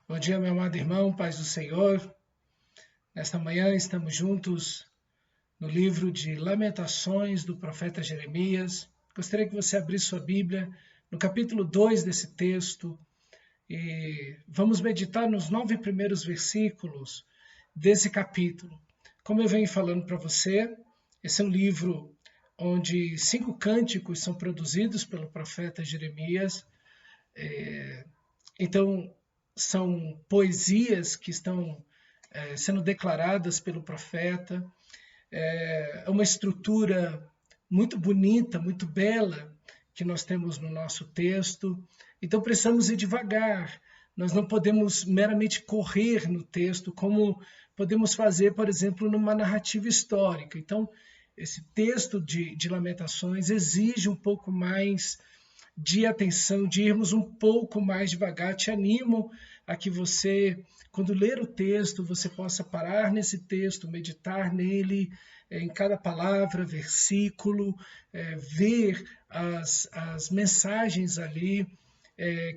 Bom dia, meu amado irmão, paz do Senhor. Nesta manhã estamos juntos no livro de Lamentações do profeta Jeremias. Gostaria que você abrisse sua Bíblia no capítulo 2 desse texto e vamos meditar nos 9 primeiros versículos desse capítulo. Como eu venho falando para você, esse é um livro onde 5 cânticos são produzidos pelo profeta Jeremias. Então, são poesias que estão sendo declaradas pelo profeta. É uma estrutura muito bonita, muito bela que nós temos no nosso texto. Então, precisamos ir devagar. Nós não podemos meramente correr no texto, como podemos fazer, por exemplo, numa narrativa histórica. Então, esse texto de Lamentações exige um pouco mais de atenção, de irmos um pouco mais devagar. Te animo a que você, quando ler o texto, você possa parar nesse texto, meditar nele, em cada palavra, versículo, ver as mensagens ali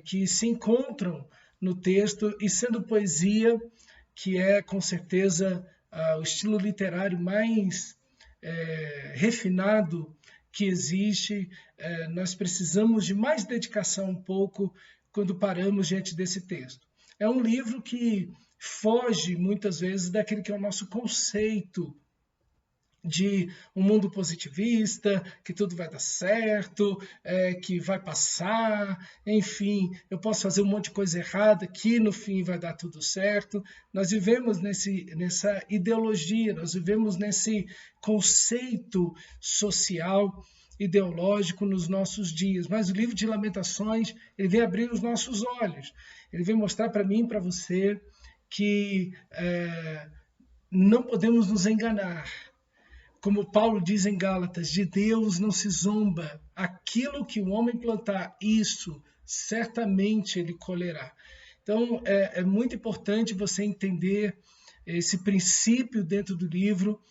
que se encontram no texto, e sendo poesia, que é com certeza o estilo literário mais refinado que existe, nós precisamos de mais dedicação um pouco quando paramos diante desse texto. É um livro que foge muitas vezes daquele que é o nosso conceito de um mundo positivista, que tudo vai dar certo, que vai passar, enfim, eu posso fazer um monte de coisa errada, que no fim vai dar tudo certo. Nós vivemos nessa ideologia, nós vivemos nesse conceito social, ideológico nos nossos dias. Mas o livro de Lamentações, ele vem abrir os nossos olhos, ele vem mostrar para mim e para você que não podemos nos enganar. Como Paulo diz em Gálatas, de Deus não se zomba. Aquilo que o homem plantar, isso certamente ele colherá. Então, é muito importante você entender esse princípio dentro do livro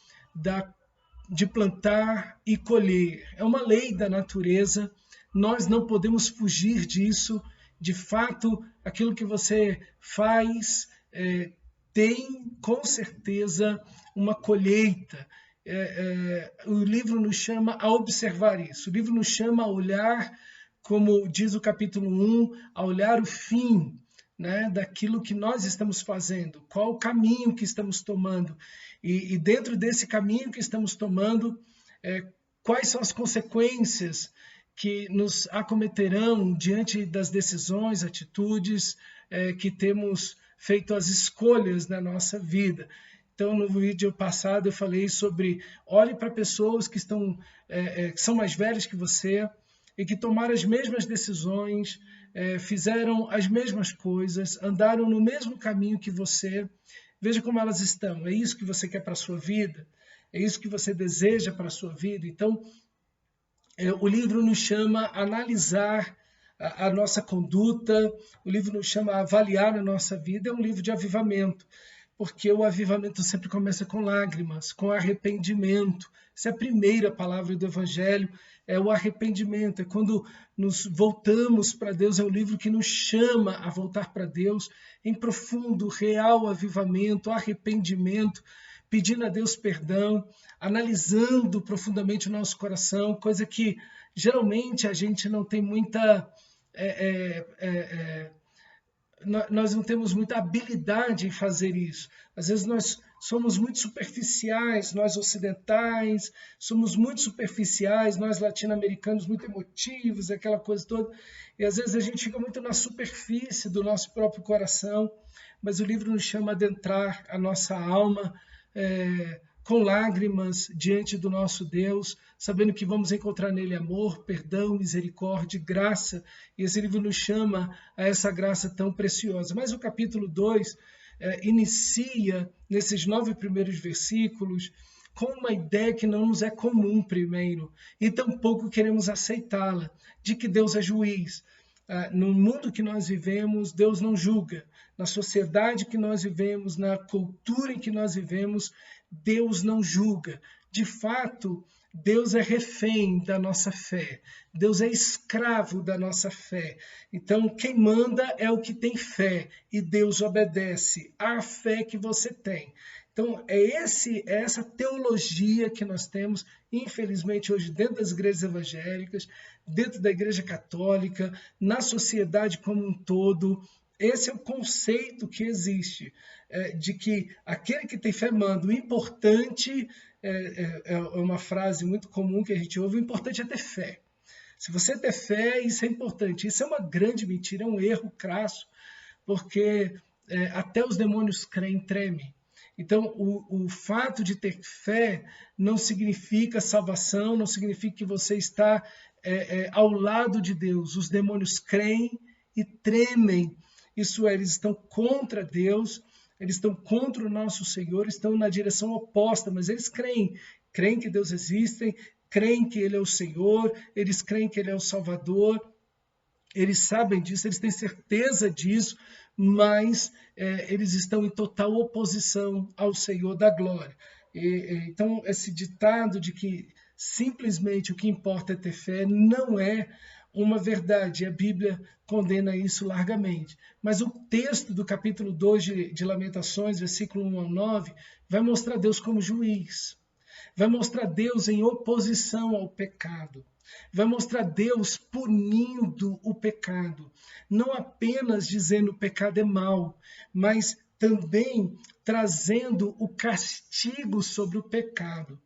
de plantar e colher. É uma lei da natureza, nós não podemos fugir disso. De fato, aquilo que você faz tem, com certeza, uma colheita. O livro nos chama a observar isso. O livro nos chama a olhar, como diz o capítulo 1, a olhar o fim, né, daquilo que nós estamos fazendo, qual o caminho que estamos tomando. E dentro desse caminho que estamos tomando, quais são as consequências que nos acometerão diante das decisões, atitudes que temos feito as escolhas na nossa vida. Então, no vídeo passado eu falei sobre olhe para pessoas que são mais velhas que você e que tomaram as mesmas decisões, fizeram as mesmas coisas, andaram no mesmo caminho que você. Veja como elas estão. É isso que você quer para a sua vida? É isso que você deseja para a sua vida? Então, o livro nos chama a analisar a nossa conduta, o livro nos chama a avaliar a nossa vida. É um livro de avivamento, porque o avivamento sempre começa com lágrimas, com arrependimento. Essa é a primeira palavra do Evangelho, é o arrependimento, é quando nos voltamos para Deus. É o livro que nos chama a voltar para Deus em profundo, real avivamento, arrependimento, pedindo a Deus perdão, analisando profundamente o nosso coração, coisa que geralmente a gente não tem muita... nós não temos muita habilidade em fazer isso. Às vezes nós somos muito superficiais, nós ocidentais, somos muito superficiais, nós latino-americanos muito emotivos, aquela coisa toda. E às vezes a gente fica muito na superfície do nosso próprio coração, mas o livro nos chama a adentrar a nossa alma com lágrimas diante do nosso Deus, sabendo que vamos encontrar nele amor, perdão, misericórdia, graça, e esse livro nos chama a essa graça tão preciosa. Mas o capítulo 2 inicia, nesses 9 primeiros versículos, com uma ideia que não nos é comum primeiro, e tampouco queremos aceitá-la, de que Deus é juiz. No mundo que nós vivemos, Deus não julga. Na sociedade que nós vivemos, na cultura em que nós vivemos, Deus não julga. De fato, Deus é refém da nossa fé. Deus é escravo da nossa fé. Então, quem manda é o que tem fé e Deus obedece à fé que você tem. Então, é essa teologia que nós temos, infelizmente, hoje dentro das igrejas evangélicas, dentro da igreja católica, na sociedade como um todo. Esse é o conceito que existe, de que aquele que tem fé manda. O importante, é uma frase muito comum que a gente ouve, o importante é ter fé. Se você ter fé, isso é importante. Isso é uma grande mentira, é um erro crasso, porque até os demônios creem, tremem. Então, o fato de ter fé não significa salvação, não significa que você está ao lado de Deus. Os demônios creem e tremem. Isso é, eles estão contra Deus, eles estão contra o nosso Senhor, estão na direção oposta, mas eles creem que Deus existe, creem que Ele é o Senhor, eles creem que Ele é o Salvador, eles sabem disso, eles têm certeza disso, mas eles estão em total oposição ao Senhor da glória. Então, esse ditado de que simplesmente o que importa é ter fé não é uma verdade. A Bíblia condena isso largamente. Mas o texto do capítulo 2 de Lamentações, versículo 1 ao 9, vai mostrar Deus como juiz. Vai mostrar Deus em oposição ao pecado. Vai mostrar Deus punindo o pecado. Não apenas dizendo o pecado é mau, mas também trazendo o castigo sobre o pecado.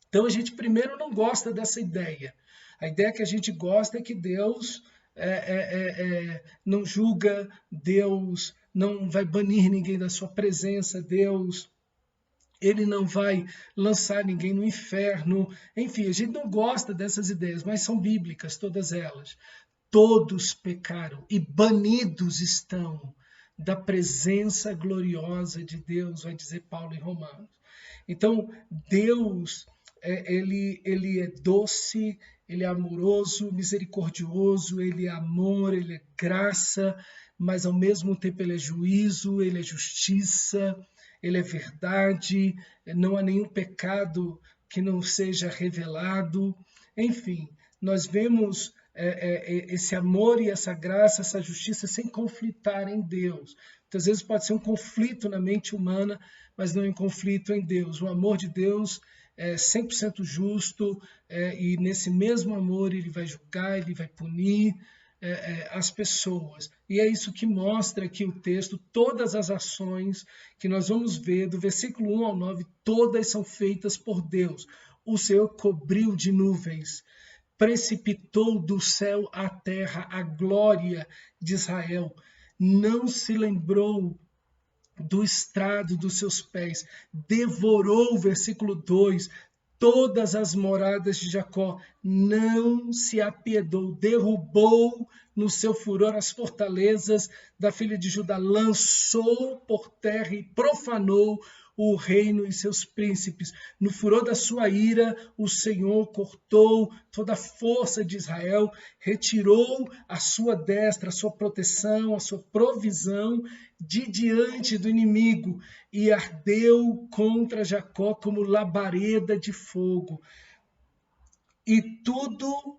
Então a gente primeiro não gosta dessa ideia. A ideia que a gente gosta é que Deus não julga, Deus não vai banir ninguém da sua presença, Deus ele não vai lançar ninguém no inferno. Enfim, a gente não gosta dessas ideias, mas são bíblicas todas elas. Todos pecaram e banidos estão da presença gloriosa de Deus, vai dizer Paulo em Romanos. Então, Deus, ele é doce, ele é amoroso, misericordioso, ele é amor, ele é graça, mas ao mesmo tempo ele é juízo, ele é justiça, ele é verdade, não há nenhum pecado que não seja revelado. Enfim, nós vemos esse amor e essa graça, essa justiça sem conflitar em Deus. Muitas vezes pode ser um conflito na mente humana, mas não um conflito em Deus. O amor de Deus é 100% justo e nesse mesmo amor ele vai julgar, ele vai punir as pessoas. E é isso que mostra aqui o texto, todas as ações que nós vamos ver, do versículo 1 ao 9, todas são feitas por Deus. O Senhor cobriu de nuvens, precipitou do céu à terra a glória de Israel, não se lembrou do estrado dos seus pés, devorou, versículo 2, todas as moradas de Jacó, não se apiedou, derrubou no seu furor as fortalezas da filha de Judá, lançou por terra e profanou o reino e seus príncipes. No furor da sua ira, o Senhor cortou toda a força de Israel, retirou a sua destra, a sua proteção, a sua provisão de diante do inimigo e ardeu contra Jacó como labareda de fogo. E tudo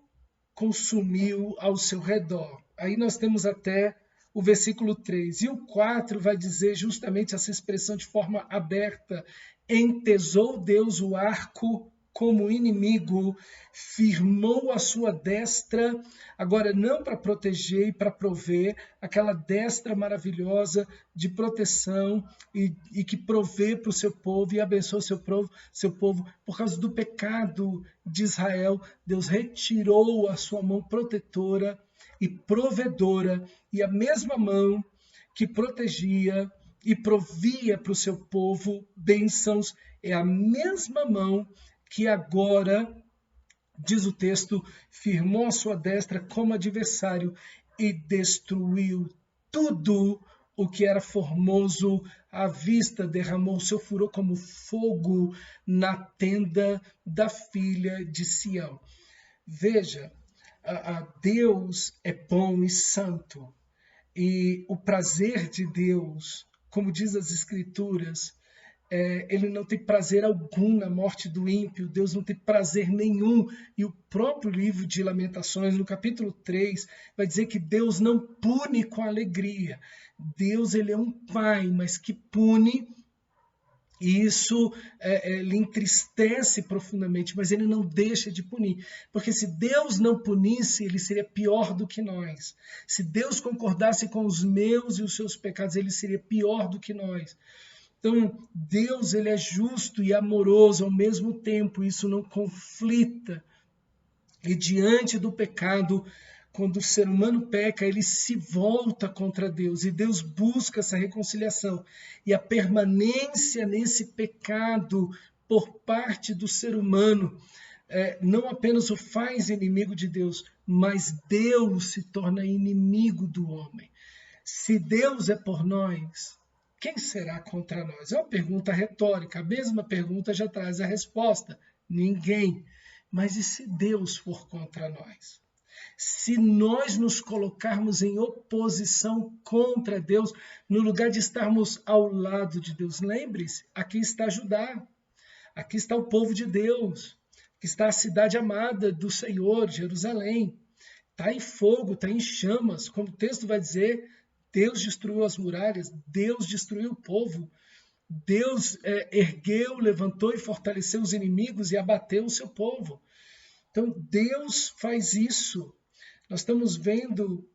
consumiu ao seu redor. Aí nós temos até o versículo 3. E o 4 vai dizer justamente essa expressão de forma aberta. Entesou Deus o arco como inimigo, firmou a sua destra, agora não para proteger e para prover, aquela destra maravilhosa de proteção e que provê para o seu povo e abençoa seu povo por causa do pecado de Israel. Deus retirou a sua mão protetora e provedora, e a mesma mão que protegia e provia para o seu povo bênçãos, é a mesma mão que agora, diz o texto, firmou a sua destra como adversário e destruiu tudo o que era formoso à vista, derramou seu furor como fogo na tenda da filha de Sião. Veja, Deus é bom e santo, e o prazer de Deus, como diz as Escrituras, ele não tem prazer algum na morte do ímpio, Deus não tem prazer nenhum. E o próprio livro de Lamentações, no capítulo 3, vai dizer que Deus não pune com alegria. Deus, ele é um pai, mas que pune. E isso lhe entristece profundamente, mas ele não deixa de punir. Porque se Deus não punisse, ele seria pior do que nós. Se Deus concordasse com os meus e os seus pecados, ele seria pior do que nós. Então, Deus, ele é justo e amoroso ao mesmo tempo, isso não conflita. E diante do pecado, quando o ser humano peca, ele se volta contra Deus, e Deus busca essa reconciliação. E a permanência nesse pecado por parte do ser humano não apenas o faz inimigo de Deus, mas Deus se torna inimigo do homem. Se Deus é por nós, quem será contra nós? É uma pergunta retórica. A mesma pergunta já traz a resposta. Ninguém. Mas e se Deus for contra nós? Se nós nos colocarmos em oposição contra Deus, no lugar de estarmos ao lado de Deus, lembre-se, aqui está Judá, aqui está o povo de Deus, aqui está a cidade amada do Senhor, Jerusalém. Está em fogo, está em chamas, como o texto vai dizer, Deus destruiu as muralhas, Deus destruiu o povo, Deus ergueu, levantou e fortaleceu os inimigos e abateu o seu povo. Então Deus faz isso. Nós estamos vendo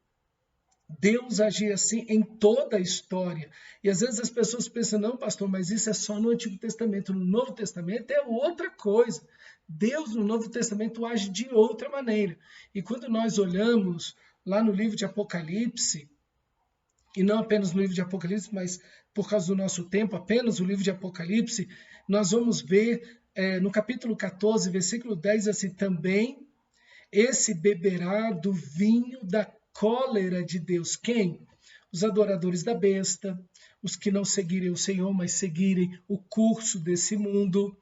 Deus agir assim em toda a história. E às vezes as pessoas pensam, não, pastor, mas isso é só no Antigo Testamento. No Novo Testamento é outra coisa. Deus no Novo Testamento age de outra maneira. E quando nós olhamos lá no livro de Apocalipse, e não apenas no livro de Apocalipse, mas por causa do nosso tempo, apenas o livro de Apocalipse, nós vamos ver no capítulo 14, versículo 10, assim, também esse beberá do vinho da cólera de Deus. Quem? Os adoradores da besta, os que não seguirem o Senhor, mas seguirem o curso desse mundo.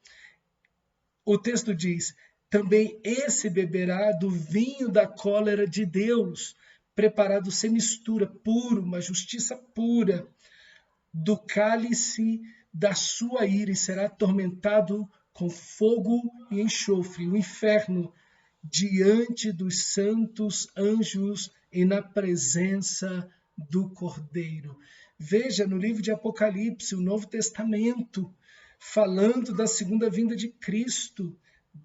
O texto diz, também esse beberá do vinho da cólera de Deus, preparado sem mistura, puro, uma justiça pura, do cálice da sua ira, e será atormentado com fogo e enxofre, o inferno, diante dos santos anjos e na presença do Cordeiro. Veja no livro de Apocalipse, o Novo Testamento, falando da segunda vinda de Cristo,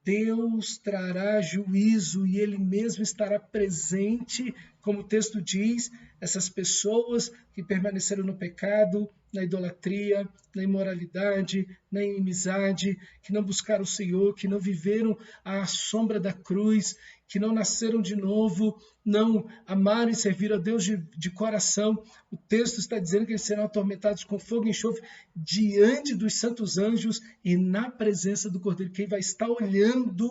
Deus trará juízo e ele mesmo estará presente, como o texto diz, essas pessoas que permaneceram no pecado, na idolatria, na imoralidade, na inimizade, que não buscaram o Senhor, que não viveram à sombra da cruz, que não nasceram de novo, não amaram e serviram a Deus de coração. O texto está dizendo que eles serão atormentados com fogo e enxofre diante dos santos anjos e na presença do Cordeiro. Quem vai estar olhando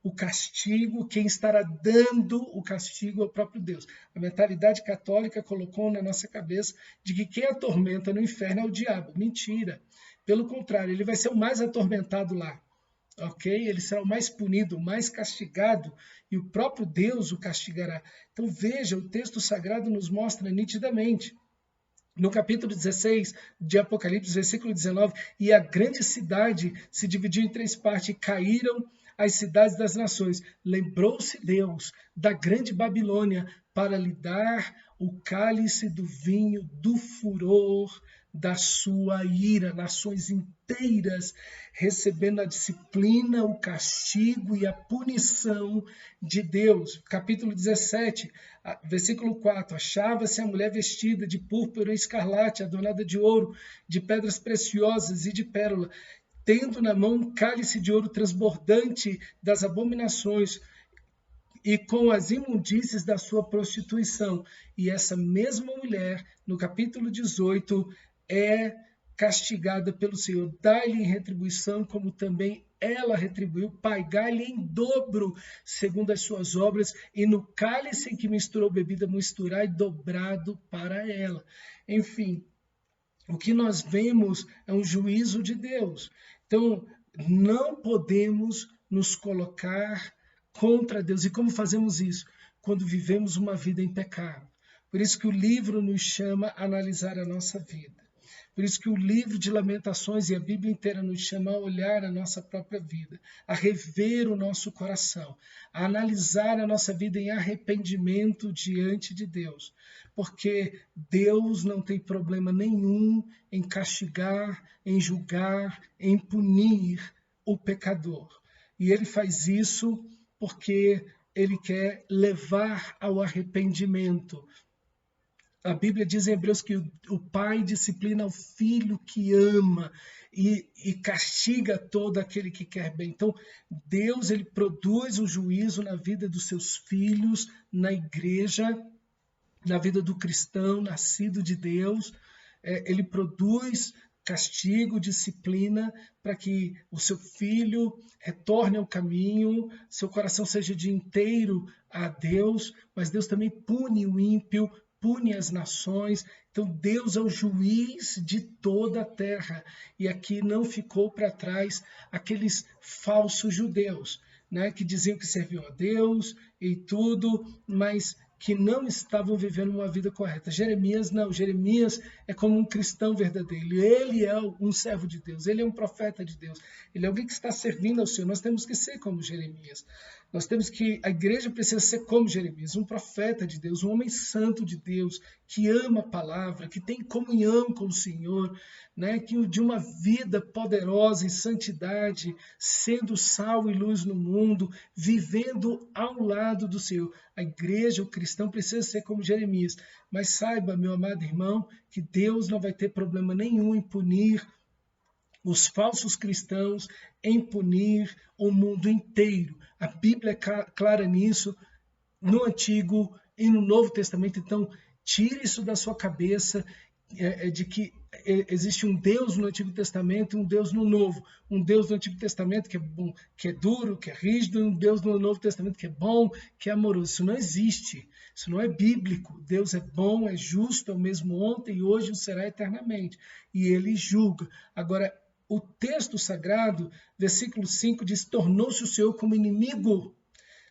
o castigo, quem estará dando o castigo é o próprio Deus. A mentalidade católica colocou na nossa cabeça de que quem atormenta no inferno é o diabo. Mentira. Pelo contrário, ele vai ser o mais atormentado lá. Ok? Ele será o mais punido, o mais castigado, e o próprio Deus o castigará. Então veja, o texto sagrado nos mostra nitidamente. No capítulo 16 de Apocalipse, versículo 19, e a grande cidade se dividiu em 3 partes, e caíram as cidades das nações. Lembrou-se Deus da grande Babilônia para lhe dar o cálice do vinho do furor da sua ira. Nações inteiras recebendo a disciplina, o castigo e a punição de Deus. Capítulo 17, versículo 4. Achava-se a mulher vestida de púrpura e escarlate, adornada de ouro, de pedras preciosas e de pérola, tendo na mão um cálice de ouro transbordante das abominações e com as imundícies da sua prostituição. E essa mesma mulher, no capítulo 18, é castigada pelo Senhor. Dá-lhe em retribuição, como também ela retribuiu, pagai-lhe em dobro, segundo as suas obras, e no cálice em que misturou bebida, misturai dobrado para ela. Enfim, o que nós vemos é um juízo de Deus. Então, não podemos nos colocar contra Deus. E como fazemos isso? Quando vivemos uma vida em pecado. Por isso que o livro nos chama a analisar a nossa vida. Por isso que o livro de Lamentações e a Bíblia inteira nos chama a olhar a nossa própria vida, a rever o nosso coração, a analisar a nossa vida em arrependimento diante de Deus. Porque Deus não tem problema nenhum em castigar, em julgar, em punir o pecador. E ele faz isso porque ele quer levar ao arrependimento. A Bíblia diz em Hebreus que o pai disciplina o filho que ama e castiga todo aquele que quer bem. Então, Deus ele produz um juízo na vida dos seus filhos, na igreja, na vida do cristão nascido de Deus. Ele produz castigo, disciplina, para que o seu filho retorne ao caminho, seu coração seja de inteiro a Deus, mas Deus também pune o ímpio, pune as nações. Então Deus é o juiz de toda a terra. E aqui não ficou para trás aqueles falsos judeus, né, que diziam que serviam a Deus e tudo, mas que não estavam vivendo uma vida correta. Jeremias não, Jeremias é como um cristão verdadeiro, ele é um servo de Deus, ele é um profeta de Deus, ele é alguém que está servindo ao Senhor. Nós temos que ser como Jeremias, a igreja precisa ser como Jeremias, um profeta de Deus, um homem santo de Deus, que ama a palavra, que tem comunhão com o Senhor, né, que de uma vida poderosa em santidade, sendo sal e luz no mundo, vivendo ao lado do Senhor. A igreja, o cristão, precisa ser como Jeremias. Mas saiba, meu amado irmão, que Deus não vai ter problema nenhum em punir os falsos cristãos, em punir o mundo inteiro. A Bíblia é clara nisso, no Antigo e no Novo Testamento. Então, tire isso da sua cabeça, de que existe um Deus no Antigo Testamento e um Deus no Novo. Um Deus no Antigo Testamento que é bom, que é duro, que é rígido, e um Deus no Novo Testamento que é bom, que é amoroso. Isso não existe. Isso não é bíblico. Deus é bom, é justo, é o mesmo ontem e hoje o será eternamente. E ele julga. Agora, o texto sagrado, versículo 5, diz: tornou-se o Senhor como inimigo,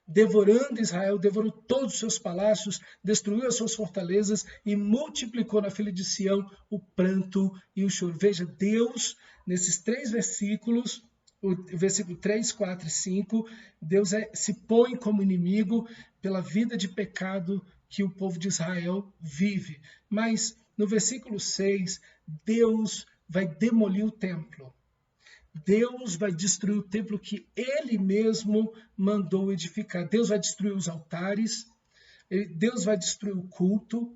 devorando Israel, devorou todos os seus palácios, destruiu as suas fortalezas e multiplicou na filha de Sião o pranto e o choro. Veja, Deus, nesses 3 versículos, o versículo 3, 4 e 5, Deus se põe como inimigo pela vida de pecado que o povo de Israel vive. Mas no versículo 6, Deus vai demolir o templo. Deus vai destruir o templo que ele mesmo mandou edificar. Deus vai destruir os altares, Deus vai destruir o culto,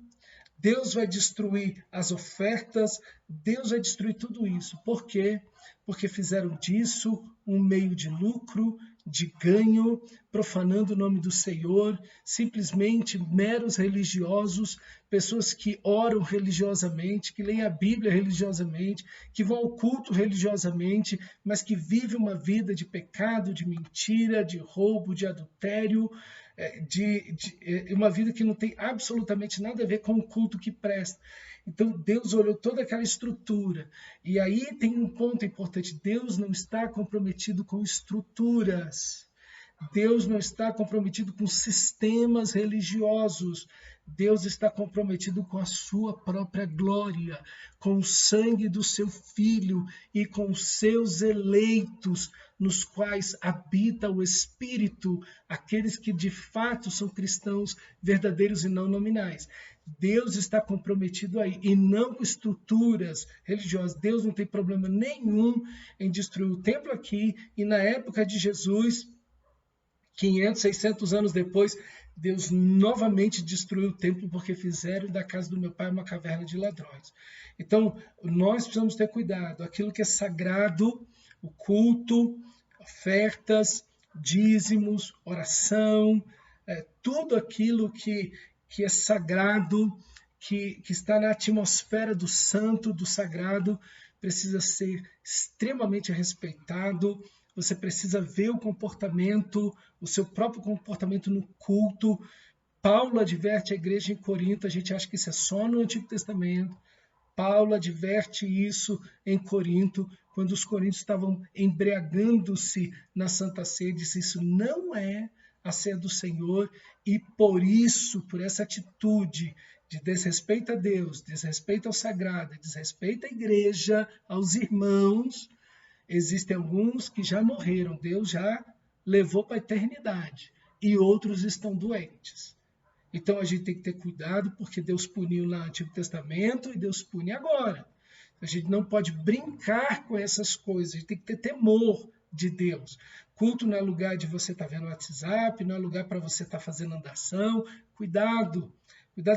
Deus vai destruir as ofertas, Deus vai destruir tudo isso. Por quê? Porque fizeram disso um meio de lucro, de ganho, profanando o nome do Senhor, simplesmente meros religiosos, pessoas que oram religiosamente, que leem a Bíblia religiosamente, que vão ao culto religiosamente, mas que vivem uma vida de pecado, de mentira, de roubo, de adultério, uma vida que não tem absolutamente nada a ver com o culto que presta. Então Deus olhou toda aquela estrutura. E aí tem um ponto importante: Deus não está comprometido com estruturas. Deus não está comprometido com sistemas religiosos. Deus está comprometido com a sua própria glória, com o sangue do seu Filho e com os seus eleitos, nos quais habita o Espírito, aqueles que de fato são cristãos verdadeiros e não nominais. Deus está comprometido aí, e não com estruturas religiosas. Deus não tem problema nenhum em destruir o templo aqui, e na época de Jesus, 500, 600 anos depois, Deus novamente destruiu o templo porque fizeram da casa do meu pai uma caverna de ladrões. Então, nós precisamos ter cuidado. Aquilo que é sagrado, o culto, ofertas, dízimos, oração, tudo aquilo que é sagrado, que está na atmosfera do santo, do sagrado, precisa ser extremamente respeitado. Você precisa ver o comportamento, o seu próprio comportamento no culto. Paulo adverte a igreja em Corinto, a gente acha que isso é só no Antigo Testamento. Paulo adverte isso em Corinto, quando os coríntios estavam embriagando-se na Santa Ceia, disse: isso não é a ceia do Senhor, e por isso, por essa atitude de desrespeito a Deus, desrespeito ao sagrado, desrespeito à igreja, aos irmãos, existem alguns que já morreram, Deus já levou para a eternidade, e outros estão doentes. Então a gente tem que ter cuidado, porque Deus puniu no Antigo Testamento e Deus pune agora. A gente não pode brincar com essas coisas, a gente tem que ter temor de Deus. Culto não é lugar de você estar vendo o WhatsApp, não é lugar para você estar fazendo andação. Cuidado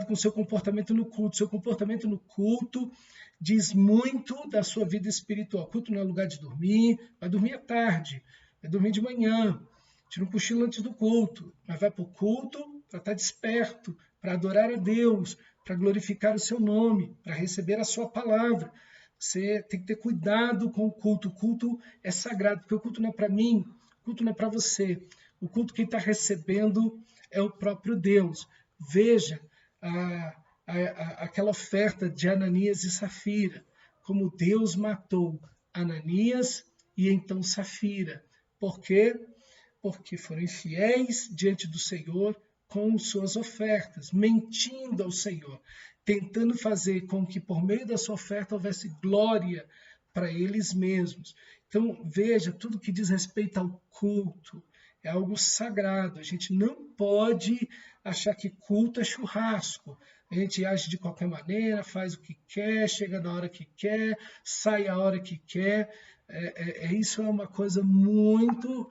com o seu comportamento no culto. Seu comportamento no culto diz muito da sua vida espiritual. Culto não é lugar de dormir, vai dormir à tarde, vai dormir de manhã, tira um cochilo antes do culto, mas vai para o culto para estar desperto, para adorar a Deus, para glorificar o seu nome, para receber a sua palavra. Você tem que ter cuidado com o culto. O culto é sagrado, porque o culto não é para mim, o culto não é para você. O culto quem está recebendo é o próprio Deus. Veja aquela oferta de Ananias e Safira, como Deus matou Ananias e então Safira. Por quê? Porque foram infiéis diante do Senhor com suas ofertas, mentindo ao Senhor, tentando fazer com que por meio da sua oferta houvesse glória para eles mesmos. Então veja, tudo que diz respeito ao culto é algo sagrado. A gente não pode achar que culto é churrasco. A gente age de qualquer maneira, faz o que quer, chega na hora que quer, sai a hora que quer. Isso é uma coisa muito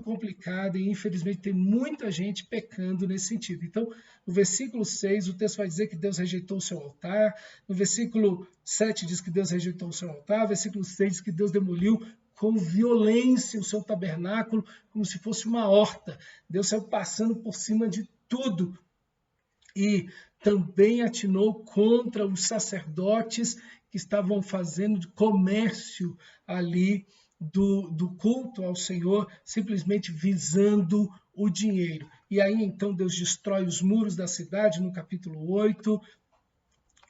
complicada e infelizmente tem muita gente pecando nesse sentido. Então, no versículo 6, o texto vai dizer que Deus rejeitou o seu altar, no versículo 7 diz que Deus rejeitou o seu altar, no versículo 6 diz que Deus demoliu com violência o seu tabernáculo, como se fosse uma horta. Deus saiu passando por cima de tudo. E também atinou contra os sacerdotes que estavam fazendo comércio ali do culto ao Senhor, simplesmente visando o dinheiro. E aí então Deus destrói os muros da cidade no capítulo 8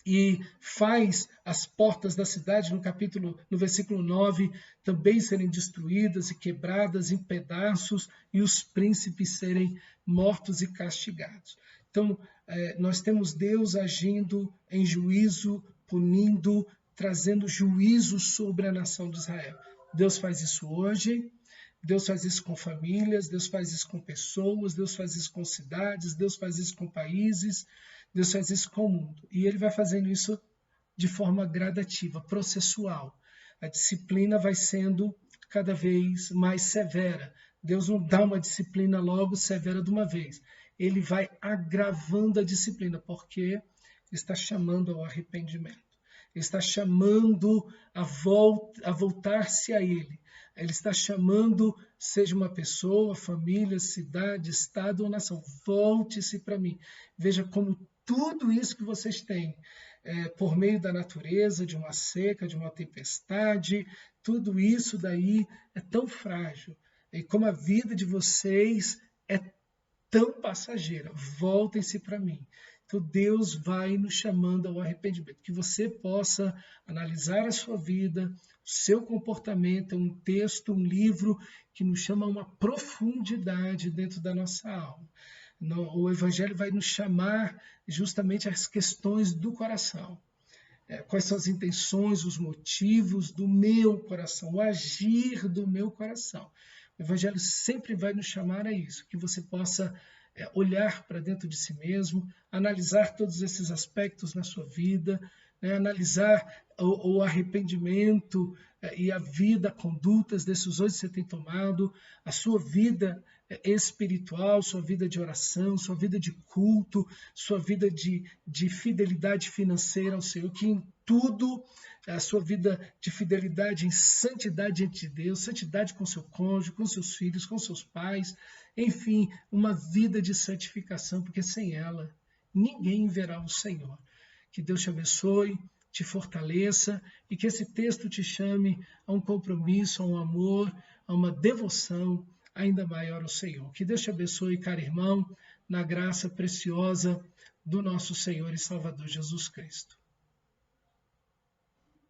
e faz as portas da cidade no versículo 9 também serem destruídas e quebradas em pedaços e os príncipes serem mortos e castigados. Então nós temos Deus agindo em juízo, punindo, trazendo juízo sobre a nação de Israel. Deus faz isso hoje, Deus faz isso com famílias, Deus faz isso com pessoas, Deus faz isso com cidades, Deus faz isso com países, Deus faz isso com o mundo. E Ele vai fazendo isso de forma gradativa, processual. A disciplina vai sendo cada vez mais severa. Deus não dá uma disciplina logo severa de uma vez. Ele vai agravando a disciplina, porque está chamando ao arrependimento. Ele está chamando a voltar-se a Ele. Ele está chamando, seja uma pessoa, família, cidade, estado ou nação, volte-se para mim. Veja como tudo isso que vocês têm, por meio da natureza, de uma seca, de uma tempestade, tudo isso daí é tão frágil. E como a vida de vocês é tão passageira, voltem-se para mim. Então Deus vai nos chamando ao arrependimento, que você possa analisar a sua vida, o seu comportamento. É um texto, um livro que nos chama a uma profundidade dentro da nossa alma. O Evangelho vai nos chamar justamente às questões do coração. Quais são as intenções, os motivos do meu coração, o agir do meu coração. O Evangelho sempre vai nos chamar a isso, que você possa olhar para dentro de si mesmo, analisar todos esses aspectos na sua vida, analisar o arrependimento e a vida, condutas, decisões que você tem tomado, a sua vida espiritual, sua vida de oração, sua vida de culto, sua vida de fidelidade financeira ao Senhor, que em tudo a sua vida de fidelidade em santidade diante de Deus, santidade com seu cônjuge, com seus filhos, com seus pais, enfim, uma vida de santificação, porque sem ela ninguém verá o Senhor. Que Deus te abençoe, te fortaleça e que esse texto te chame a um compromisso, a um amor, a uma devoção ainda maior ao Senhor. Que Deus te abençoe, caro irmão, na graça preciosa do nosso Senhor e Salvador Jesus Cristo.